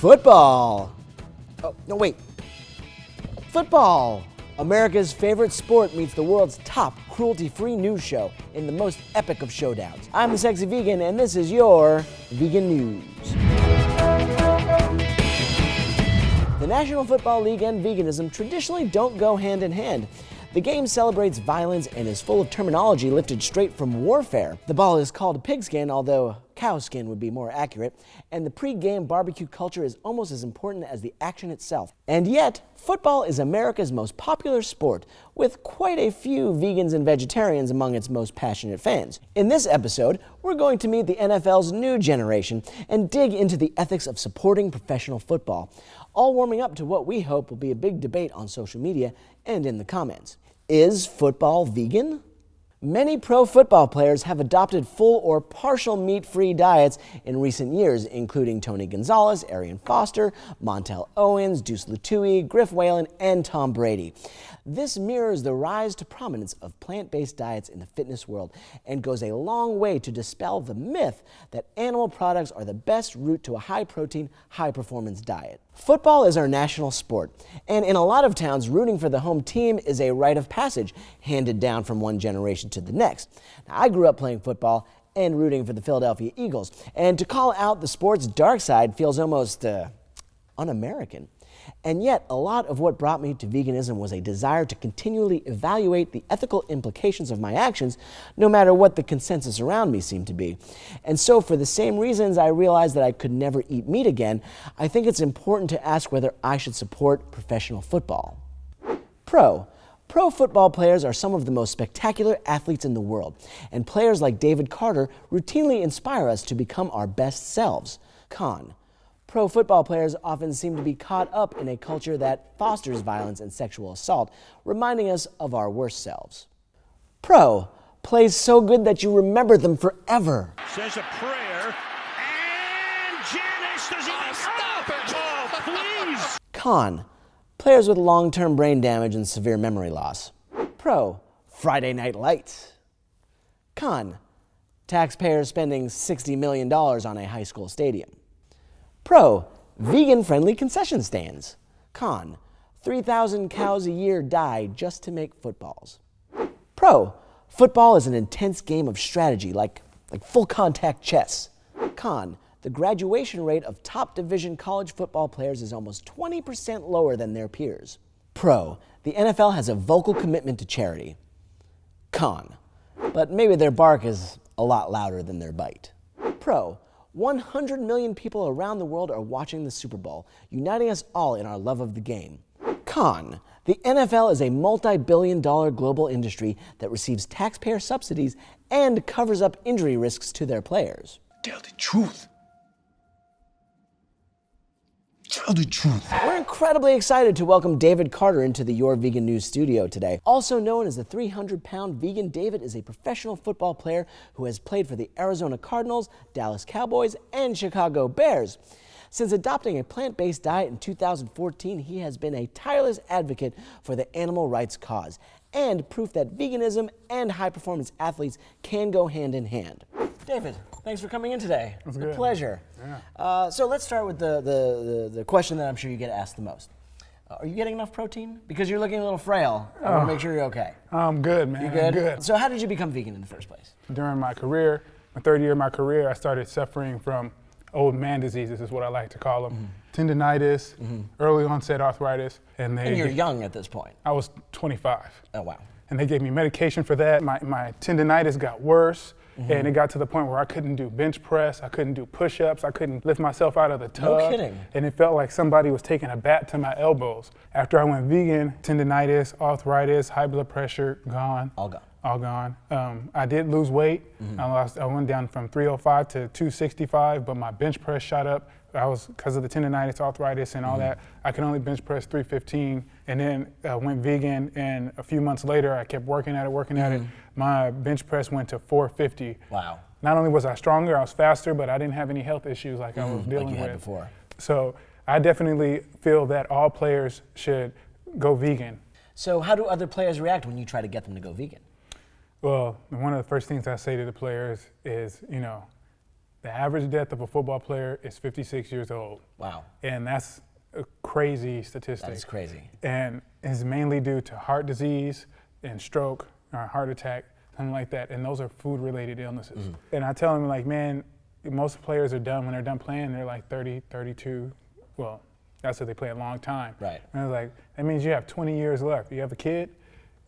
Football. Oh, no, wait. Football. America's favorite sport meets the world's top cruelty-free news show in the most epic of showdowns. I'm the Sexy Vegan, and this is your Vegan News. The National Football League and veganism traditionally don't go hand in hand. The game celebrates violence and is full of terminology lifted straight from warfare. The ball is called pigskin, although cow skin would be more accurate, and the pre-game barbecue culture is almost as important as the action itself. And yet, football is America's most popular sport, with quite a few vegans and vegetarians among its most passionate fans. In this episode, we're going to meet the NFL's new generation and dig into the ethics of supporting professional football, all warming up to what we hope will be a big debate on social media and in the comments. Is football vegan? Many pro football players have adopted full or partial meat-free diets in recent years, including Tony Gonzalez, Arian Foster, Montel Owens, Deuce Lutui, Griff Whalen, and Tom Brady. This mirrors the rise to prominence of plant-based diets in the fitness world and goes a long way to dispel the myth that animal products are the best route to a high-protein, high-performance diet. Football is our national sport, and in a lot of towns, rooting for the home team is a rite of passage handed down from one generation to the next. Now, I grew up playing football and rooting for the Philadelphia Eagles, and to call out the sport's dark side feels almost un-American. And yet, a lot of what brought me to veganism was a desire to continually evaluate the ethical implications of my actions, no matter what the consensus around me seemed to be. And so, for the same reasons I realized that I could never eat meat again, I think it's important to ask whether I should support professional football. Pro football players are some of the most spectacular athletes in the world, and players like David Carter routinely inspire us to become our best selves. Con: pro football players often seem to be caught up in a culture that fosters violence and sexual assault, reminding us of our worst selves. Pro plays so good that you remember them forever. Says a prayer, and Janice does he stop it? Oh, please! Con: players with long-term brain damage and severe memory loss. Pro: Friday Night Lights. Con: taxpayers spending $60 million on a high school stadium. Pro: vegan-friendly concession stands. Con: 3,000 cows a year die just to make footballs. Pro: football is an intense game of strategy, like full-contact chess. Con: the graduation rate of top-division college football players is almost 20% lower than their peers. Pro: the NFL has a vocal commitment to charity. Con: but maybe their bark is a lot louder than their bite. Pro: 100 million people around the world are watching the Super Bowl, uniting us all in our love of the game. Con: the NFL is a multi-billion-dollar global industry that receives taxpayer subsidies and covers up injury risks to their players. Tell the truth. Tell the truth. We're incredibly excited to welcome David Carter into the Your Vegan News studio today. Also known as the 300-pound vegan, David is a professional football player who has played for the Arizona Cardinals, Dallas Cowboys, and Chicago Bears. Since adopting a plant-based diet in 2014, he has been a tireless advocate for the animal rights cause and proof that veganism and high-performance athletes can go hand in hand. David, thanks for coming in today. That's it's good. a pleasure. Yeah. So let's start with the question that I'm sure you get asked the most. Are you getting enough protein? Because you're looking a little frail. I want to make sure you're okay. I'm good, man. You good? I'm good. So how did you become vegan in the first place? During my career, my third year of my career, I started suffering from old man diseases, is what I like to call them. Tendinitis, early onset arthritis. And you're young at this point. I was 25. Oh, wow. And they gave me medication for that. My tendinitis got worse. And it got to the point where I couldn't do bench press, I couldn't do push-ups, I couldn't lift myself out of the tub. No kidding. And it felt like somebody was taking a bat to my elbows. After I went vegan, tendinitis, arthritis, high blood pressure, gone. All gone. All gone. I did lose weight. I went down from 305 to 265, but my bench press shot up. Because of the tendinitis, arthritis, and all that, I could only bench press 315. And then went vegan, and a few months later, I kept working at it. My bench press went to 450. Wow. Not only was I stronger, I was faster, but I didn't have any health issues like I was dealing like you with. had before. So I definitely feel that all players should go vegan. So how do other players react when you try to get them to go vegan? Well, one of the first things I say to the players is, The average death of a football player is 56 years old. Wow. And that's a crazy statistic. That is crazy. And it's mainly due to heart disease and stroke or heart attack, something like that. And those are food-related illnesses. And I tell them, like, man, most players are done. When they're done playing, they're like 30, 32. Well, that's if they play a long time. Right. And I was like, that means you have 20 years left. You have a kid?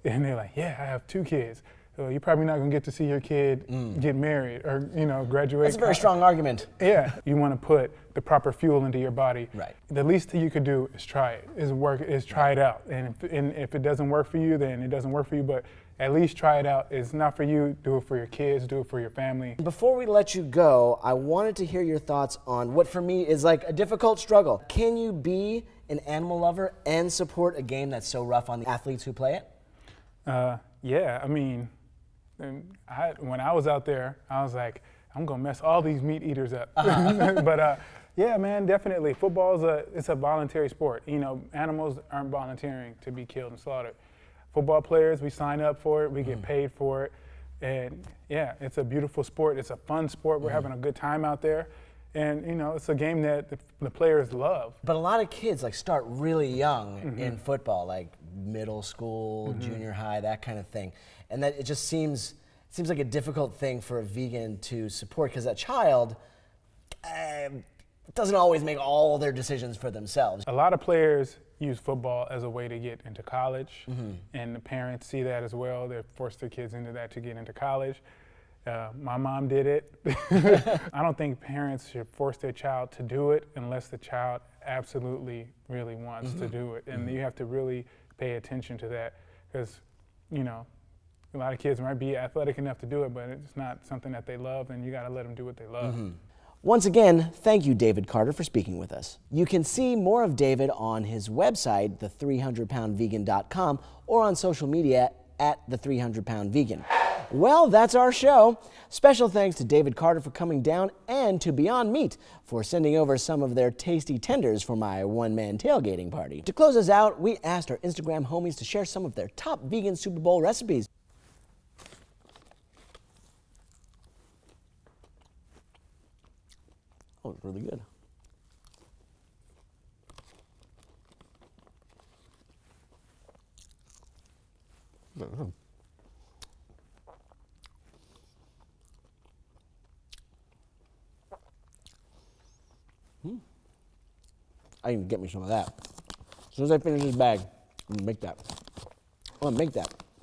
And they're like, yeah, I have 2 kids. So you're probably not gonna get to see your kid get married or, you know, graduate. That's a very strong argument. Yeah, you want to put the proper fuel into your body. Right. The least thing you could do is try it. Is try it out. And if it doesn't work for you, then it doesn't work for you. But at least try it out. It's not for you. Do it for your kids. Do it for your family. Before we let you go, I wanted to hear your thoughts on what for me is like a difficult struggle. Can you be an animal lover and support a game that's so rough on the athletes who play it? Yeah, I mean, when I was out there, I was like, I'm gonna mess all these meat eaters up. But yeah, man, definitely. Football it's a voluntary sport. You know, animals aren't volunteering to be killed and slaughtered. Football players, we sign up for it, we get paid for it, and yeah, it's a beautiful sport. It's a fun sport. We're having a good time out there, and you know, it's a game that the players love. But a lot of kids like start really young in football, like middle school, junior high, that kind of thing, and that it just seems like a difficult thing for a vegan to support because that child doesn't always make all their decisions for themselves. A lot of players use football as a way to get into college, and the parents see that as well. They force their kids into that to get into college. My mom did it. I don't think parents should force their child to do it unless the child absolutely really wants to do it. And you have to really pay attention to that because, you know, a lot of kids might be athletic enough to do it, but it's not something that they love, and you got to let them do what they love. Once again, thank you, David Carter, for speaking with us. You can see more of David on his website, the300poundvegan.com, or on social media at the300poundvegan. Well, that's our show. Special thanks to David Carter for coming down and to Beyond Meat for sending over some of their tasty tenders for my one-man tailgating party. To close us out, we asked our Instagram homies to share some of their top vegan Super Bowl recipes. Oh, it's really good. I can get me some of that. As soon as I finish this bag, I'm gonna make that. I'm gonna make that.